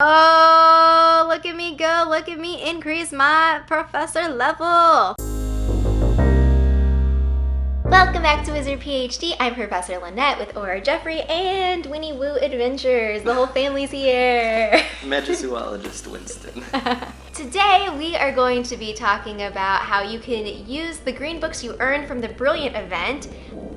Oh, look at me go, look at me increase my professor level. Welcome back to WizardPhD. I'm Professor Lynette with Auror Jeffrey and Winnie Woo Adventures. The whole family's here. Magizoologist Winston. Today we are going to be talking about how you can use the green books you earned from the Brilliant event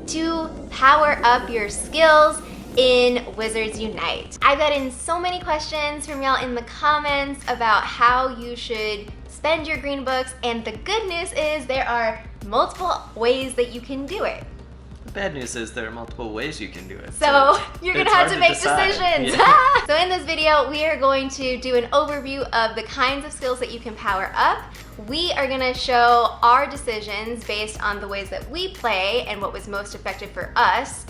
to power up your skills in Wizards Unite. I've gotten so many questions from y'all in the comments about how you should spend your green books, and the good news is there are multiple ways that you can do it. The bad news is there are multiple ways you can do it. So you're gonna have to make decide. decisions. Yeah. So in this video, we are going to do an overview of the kinds of skills that you can power up. We are gonna show our decisions based on the ways that we play and what was most effective for us.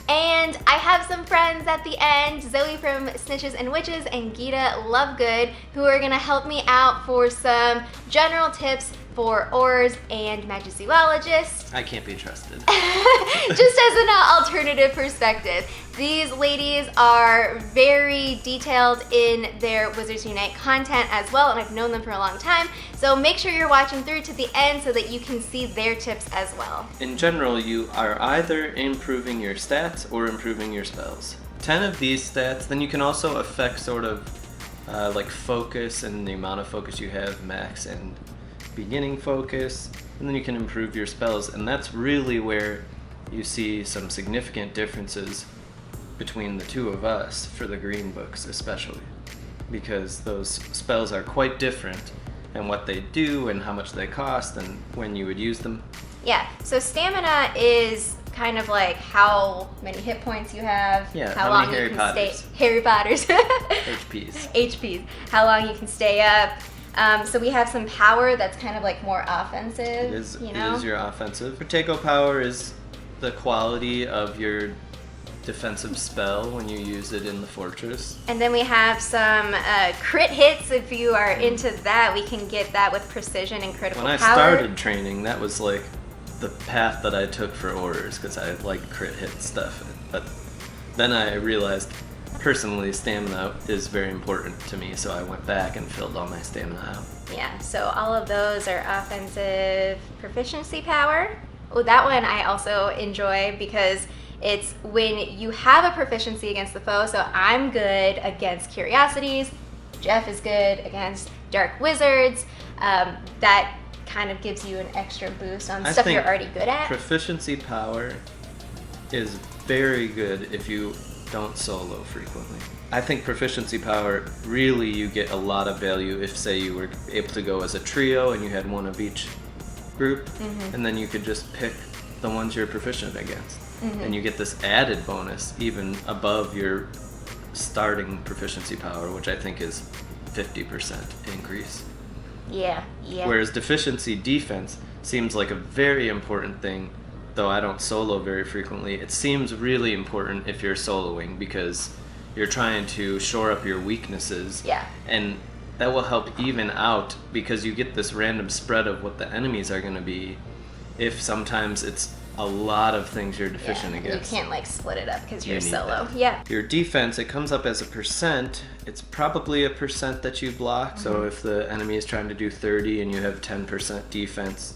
And I have some friends at the end, Zoe from Snitches and Witches and Gita Lovegood, who are gonna help me out for some general tips for Aurors and Magizoologist. I can't be trusted. Just as an alternative perspective. These ladies are very detailed in their Wizards Unite content as well, and I've known them for a long time. So make sure you're watching through to the end so that you can see their tips as well. In general, you are either improving your stats or improving your spells. 10 of these stats, then you can also affect sort of like focus and the amount of focus you have, max and beginning focus, and then you can improve your spells, and that's really where you see some significant differences between the two of us for the green books especially, because those spells are quite different and what they do and how much they cost and when you would use them. Yeah, so stamina is kind of like how many hit points you have, yeah, how long you can stay. Harry Potters. HPs. HPs. How long you can stay up. So we have some power that's kind of like more offensive. It is your offensive. Protego power is the quality of your defensive spell when you use it in the fortress. And then we have some crit hits. If you are into that, we can get that with precision and critical power. When I started training, that was like the path that I took for Aurors, because I like crit hit stuff. But then I realized personally stamina is very important to me, so I went back and filled all my stamina out. Yeah, so all of those are offensive proficiency power. Oh, that one I also enjoy because it's when you have a proficiency against the foe. So I'm good against curiosities, Jeff is good against dark wizards. That kind of gives you an extra boost on stuff you're already good at. Proficiency power is very good if you don't solo frequently. I think proficiency power, really you get a lot of value if, say, you were able to go as a trio and you had one of each group, and then you could just pick the ones you're proficient against. And you get this added bonus even above your starting proficiency power, which I think is 50% increase. Yeah. Whereas deficiency defense seems like a very important thing. Though I don't solo very frequently, it seems really important if you're soloing because you're trying to shore up your weaknesses. Yeah. And that will help even out because you get this random spread of what the enemies are going to be if sometimes it's a lot of things you're deficient against. You can't like split it up because you're solo. That. Yeah. Your defense, it comes up as a percent. It's probably a percent that you block. So if the enemy is trying to do 30 and you have 10% defense,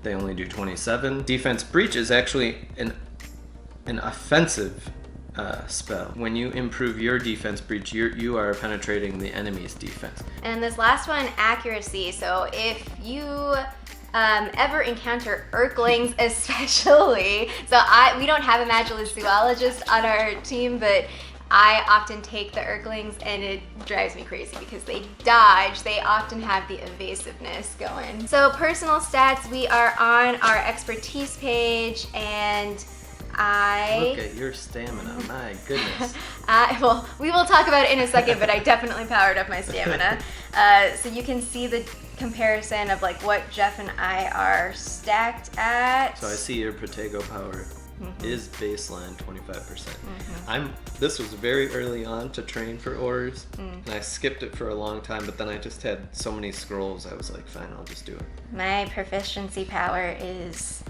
they only do 27. Defense breach is actually an offensive spell. When you improve your defense breach, you are penetrating the enemy's defense. And this last one, accuracy. So if you ever encounter Urklings especially, so we don't have a Magizoologist on our team, but I often take the Urklings and it drives me crazy because they dodge. They often have the evasiveness going. So personal stats, we are on our expertise page and Look at your stamina, my goodness. Well, we will talk about it in a second, but I definitely powered up my stamina. So you can see the comparison of like what Jeff and I are stacked at. So I see your Protego power is baseline 25%. This was very early on to train for Aurors, and I skipped it for a long time, but then I just had so many scrolls, I was like, fine, I'll just do it. My proficiency power is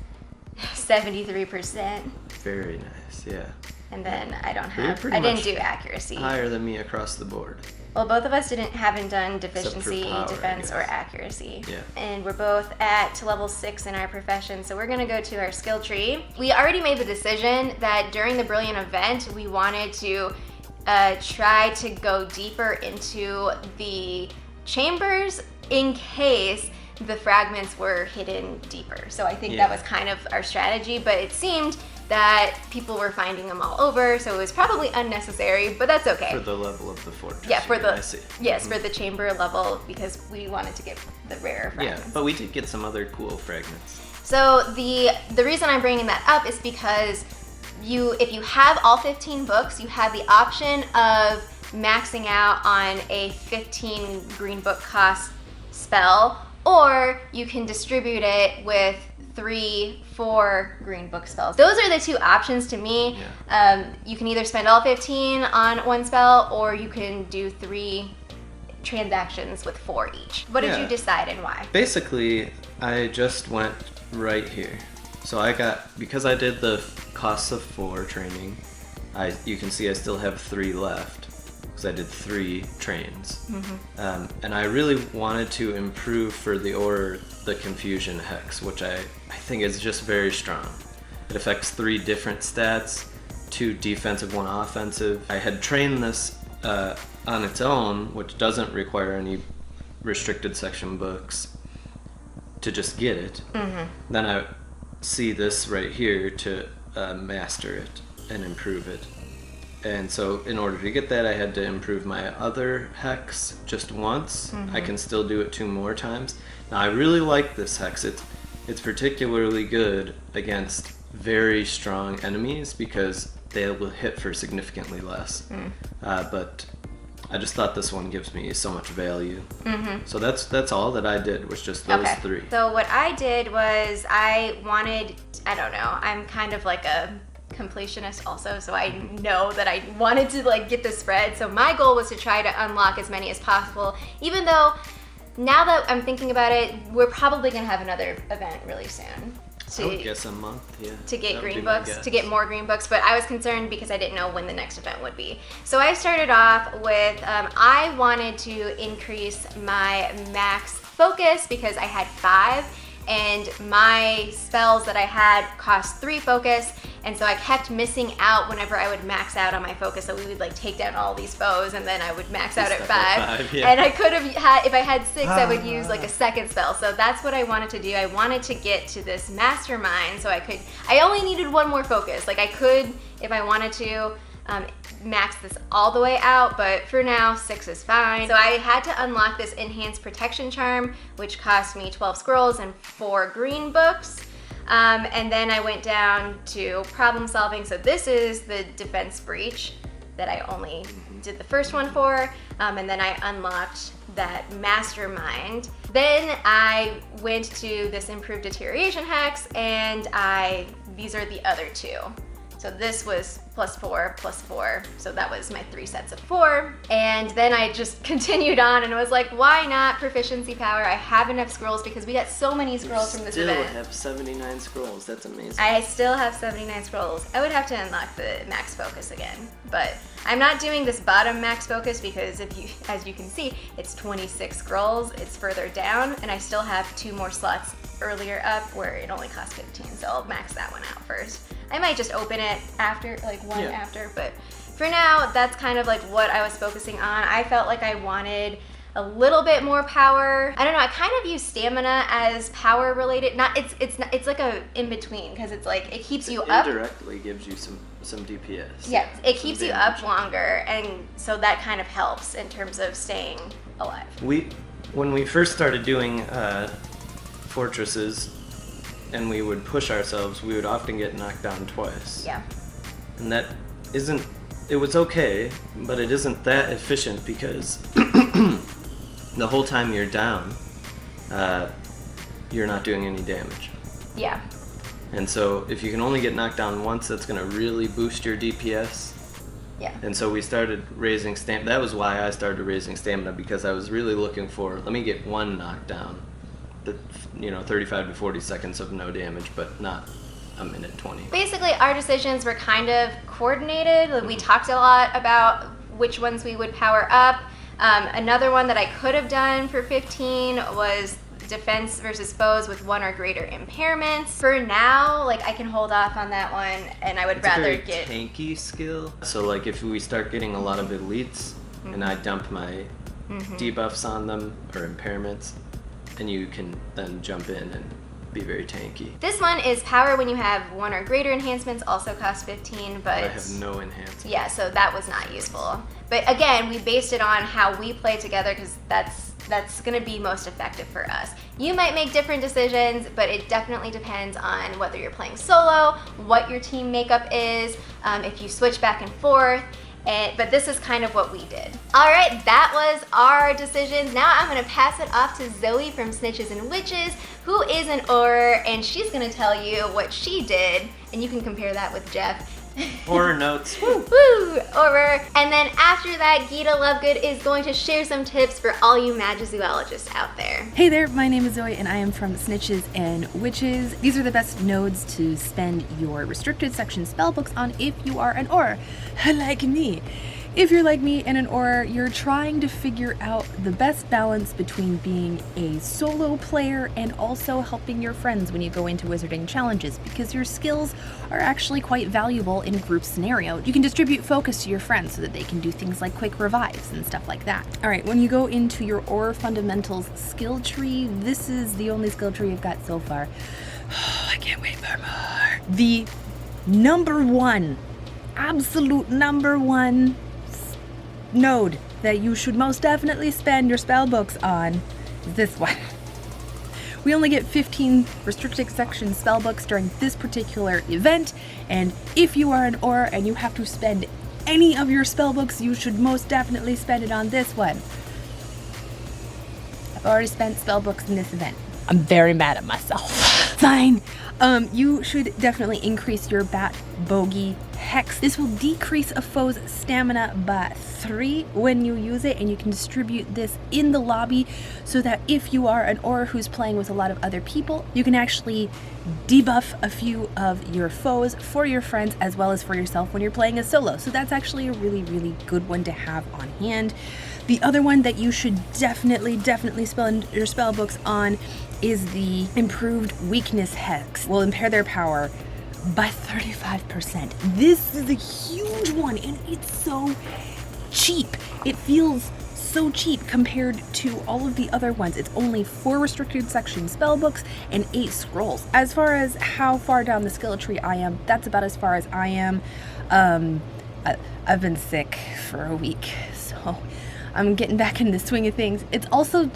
73%. Very nice, yeah. And then I didn't do accuracy. Higher than me across the board. Well, both of us haven't done deficiency, power, defense, or accuracy. Yeah. And we're both at level 6 in our profession, so we're gonna go to our skill tree. We already made the decision that during the Brilliant event, we wanted to try to go deeper into the chambers in case the fragments were hidden deeper. So I think that was kind of our strategy, but it seemed that people were finding them all over, so it was probably unnecessary, but that's okay. For the level of the fortress. Yeah, for the I see. Yes, for the chamber level, because we wanted to get the rarer fragments. Yeah, but we did get some other cool fragments. So the reason I'm bringing that up is because if you have all 15 books, you have the option of maxing out on a 15 green book cost spell, or you can distribute it with 3-4 green book spells. Those are the two options to me. Yeah. You can either spend all 15 on one spell, or you can do 3 transactions with 4 each. What did you decide and why? Basically, I just went right here. So because I did the costs of 4 training, you can see I still have 3 left, because I did 3 trains. And I really wanted to improve for the Auror the Confusion Hex, which I think is just very strong. It affects 3 different stats, 2 defensive, 1 offensive. I had trained this on its own, which doesn't require any restricted section books, to just get it. Then I see this right here to master it and improve it. And so in order to get that, I had to improve my other hex just once. I can still do it 2 more times. Now I really like this hex. It's particularly good against very strong enemies because they will hit for significantly less. But I just thought this one gives me so much value. So that's all that I did, was just those 3. So what I did was I don't know, I'm kind of like a completionist also, so I know that I wanted to like get the spread. So my goal was to try to unlock as many as possible, even though now that I'm thinking about it, we're probably gonna have another event really soon. I would guess a month, yeah. To get green books, to get more green books, but I was concerned because I didn't know when the next event would be. So I started off with, I wanted to increase my max focus because I had 5, and my spells that I had cost 3 focus, and so I kept missing out whenever I would max out on my focus. So we would like take down all these foes, and then I would max out at 5. And I could have had, if I had 6, I would use like a second spell. So that's what I wanted to do. I wanted to get to this mastermind, so I only needed 1 more focus. Like I could, if I wanted to, max this all the way out, but for now 6 is fine. So I had to unlock this enhanced protection charm, which cost me 12 scrolls and 4 green books. And then I went down to problem solving. So this is the defense breach that I only did the first one for, and then I unlocked that mastermind. Then I went to this improved deterioration hex, and these are the other 2. So this was +4, +4, so that was my 3 sets of 4. And then I just continued on and was like, why not proficiency power? I have enough scrolls because we got so many scrolls from this event. You still have 79 scrolls, that's amazing. I still have 79 scrolls. I would have to unlock the max focus again, but I'm not doing this bottom max focus because as you can see, it's 26 scrolls, it's further down, and I still have 2 more slots earlier up where it only costs 15, so I'll max that one out first. I might just open it after, like one after, but for now, that's kind of like what I was focusing on. I felt like I wanted a little bit more power. I don't know, I kind of use stamina as power related. It's like a in between, because it's like, it keeps you up. Indirectly gives you some DPS. Yeah, it keeps you up longer, and so that kind of helps in terms of staying alive. When we first started doing fortresses, and we would push ourselves, we would often get knocked down twice. Yeah. And it was okay, but it isn't that efficient because the whole time you're down, you're not doing any damage. Yeah. And so if you can only get knocked down once, that's gonna really boost your DPS. Yeah. And so we started raising stamina. That was why I started raising stamina, because I was really looking for, let me get 1 knockdown. 35 to 40 seconds of no damage, but not a minute 20. Basically, our decisions were kind of coordinated. We talked a lot about which ones we would power up. Another one that I could have done for 15 was defense versus foes with 1 or greater impairments. For now, like, I can hold off on that one, and I would rather get a very tanky skill. So like if we start getting a lot of elites and I dump my debuffs on them or impairments, and you can then jump in and be very tanky. This one is power when you have 1 or greater enhancements, also costs 15, but I have no enhancements. Yeah, so that was not useful. But again, we based it on how we play together because that's gonna be most effective for us. You might make different decisions, but it definitely depends on whether you're playing solo, what your team makeup is, if you switch back and forth. But this is kind of what we did. All right, that was our decisions. Now I'm gonna pass it off to Zoe from Snitches and Witches, who is an Auror, and she's gonna tell you what she did, and you can compare that with Jeff. Auror notes. Woo! Woo! Auror. And then after that, Gita Lovegood is going to share some tips for all you Magizoologists out there. Hey there, my name is Zoe and I am from Snitches and Witches. These are the best nodes to spend your restricted section spellbooks on if you are an Auror, like me. If you're like me and an Auror, you're trying to figure out the best balance between being a solo player and also helping your friends when you go into wizarding challenges, because your skills are actually quite valuable in group scenario. You can distribute focus to your friends so that they can do things like quick revives and stuff like that. Alright, when you go into your Auror Fundamentals skill tree, this is the only skill tree I've got so far. Oh, I can't wait for more. The number one, absolute number one node that you should most definitely spend your spell books on is this one. We only get 15 restricted section spell books during this particular event, and if you are an Auror and you have to spend any of your spell books, you should most definitely spend it on this one. I've already spent spell books in this event. I'm very mad at myself. Fine. You should definitely increase your Bat Bogey Hex. This will decrease a foe's stamina by 3 when you use it, and you can distribute this in the lobby so that if you are an Auror who's playing with a lot of other people, you can actually debuff a few of your foes for your friends as well as for yourself when you're playing a solo. So that's actually a really, really good one to have on hand. The other one that you should definitely spend your spell books on is the improved weakness hex. Will impair their power by 35%. This is a huge one, and it's so cheap. It feels so cheap compared to all of the other ones. It's only 4 restricted section spell books and 8 scrolls. As far as how far down the skill tree I am, that's about as far as I am. I've been sick for a week, so I'm getting back in the swing of things. It's also,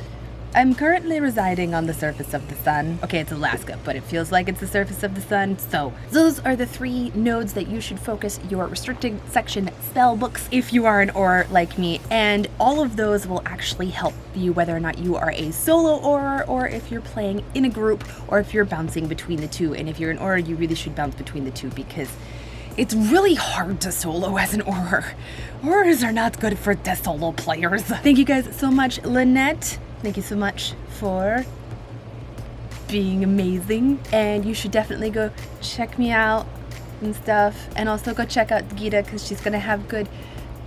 I'm currently residing on the surface of the sun. Okay, it's Alaska, but it feels like it's the surface of the sun. So those are the 3 nodes that you should focus your restricted section spell books if you are an Auror like me. And all of those will actually help you whether or not you are a solo Auror, or if you're playing in a group, or if you're bouncing between the two. And if you're an Auror, you really should bounce between the two, because it's really hard to solo as an Auror. Aurors are not good for the solo players. Thank you guys so much, Lynette. Thank you so much for being amazing. And you should definitely go check me out and stuff. And also go check out Gita, because she's going to have good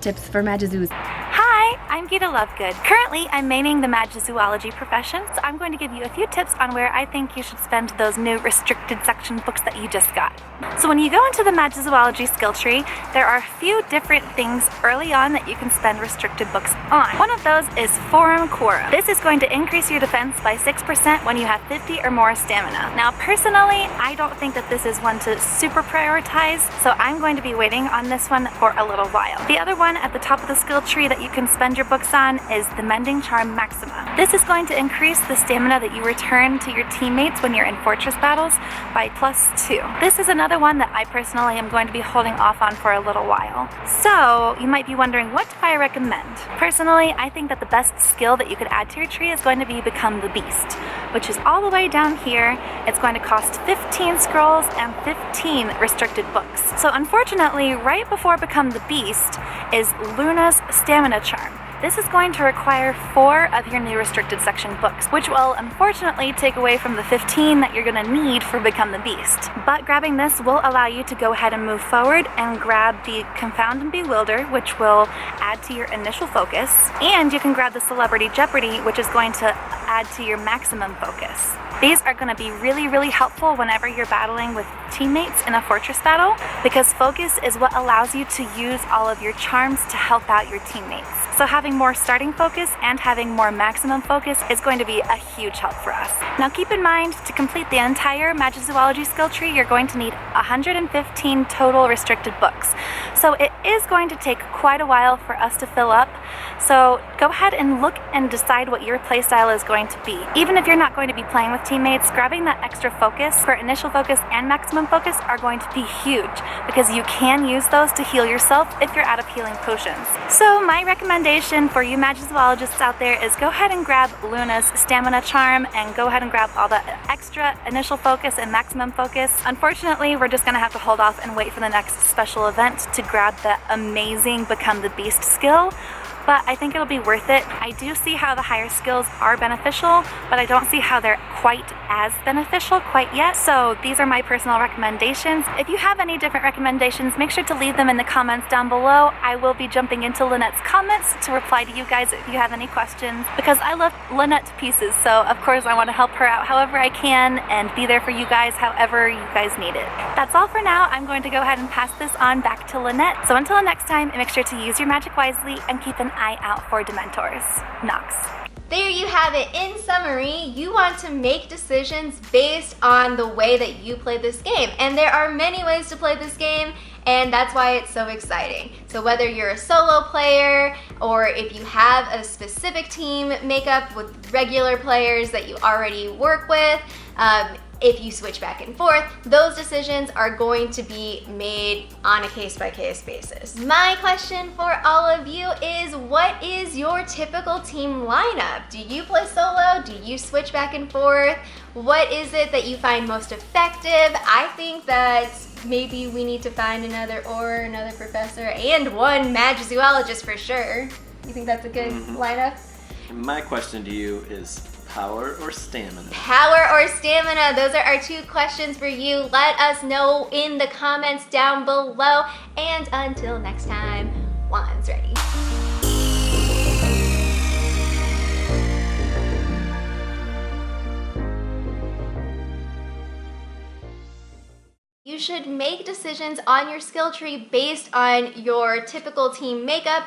tips for Magizoos. Hi, I'm Gita Lovegood. Currently, I'm maining the Magizoology profession, so I'm going to give you a few tips on where I think you should spend those new restricted section books that you just got. So when you go into the Magizoology skill tree, there are a few different things early on that you can spend restricted books on. One of those is Forum Quorum. This is going to increase your defense by 6% when you have 50 or more stamina. Now, personally, I don't think that this is one to super prioritize, so I'm going to be waiting on this one for a little while. The other one at the top of the skill tree that you can spend your books on is the Mending Charm Maxima. This is going to increase the stamina that you return to your teammates when you're in fortress battles by +2. This is another one that I personally am going to be holding off on for a little while. So you might be wondering, what do I recommend? Personally, I think that the best skill that you could add to your tree is going to be Become the Beast, which is all the way down here. It's going to cost 15 scrolls and 15 restricted books. So unfortunately, right before Become the Beast is Luna's Stamina Charm. this is going to require 4 of your new restricted section books, which will unfortunately take away from the 15 that you're going to need for Become the Beast. But grabbing this will allow you to go ahead and move forward and grab the Confound and Bewilder, which will add to your initial focus, and you can grab the Celebrity Jeopardy, which is going to add to your maximum focus. These are going to be really, really helpful whenever you're battling with teammates in a fortress battle, because focus is what allows you to use all of your charms to help out your teammates. So having more starting focus and having more maximum focus is going to be a huge help for us. Now keep in mind, to complete the entire Magizoology skill tree, you're going to need 115 total restricted books. So it is going to take quite a while for us to fill up. So go ahead and look and decide what your playstyle is going to be. Even if you're not going to be playing with teammates, grabbing that extra focus for initial focus and maximum focus are going to be huge, because you can use those to heal yourself if you're out of healing potions. So my recommendation for you Magizoologists out there is go ahead and grab Luna's Stamina Charm and go ahead and grab all the extra initial focus and maximum focus. Unfortunately, we're just going to have to hold off and wait for the next special event to grab the amazing Become the Beast skill. But I think it'll be worth it. I do see how the higher skills are beneficial, but I don't see how they're quite as beneficial quite yet. So these are my personal recommendations. If you have any different recommendations, make sure to leave them in the comments down below. I will be jumping into Lynette's comments to reply to you guys if you have any questions, because I love Lynette to pieces. So of course I want to help her out however I can and be there for you guys however you guys need it. That's all for now. I'm going to go ahead and pass this on back to Lynette. So until next time, make sure to use your magic wisely and keep an eye out for Dementors. Nox. There you have it. In summary, you want to make decisions based on the way that you play this game. And there are many ways to play this game, and that's why it's so exciting. So whether you're a solo player, or if you have a specific team makeup with regular players that you already work with, if you switch back and forth, those decisions are going to be made on a case-by-case basis. My question for all of you is, what is your typical team lineup? Do you play solo? Do you switch back and forth? What is it that you find most effective? I think that maybe we need to find another Auror, another professor, and one Magizoologist for sure. You think that's a good lineup? My question to you is, power or stamina? Power or stamina? Those are our 2 questions for you. Let us know in the comments down below. And until next time, Juan's ready. You should make decisions on your skill tree based on your typical team makeup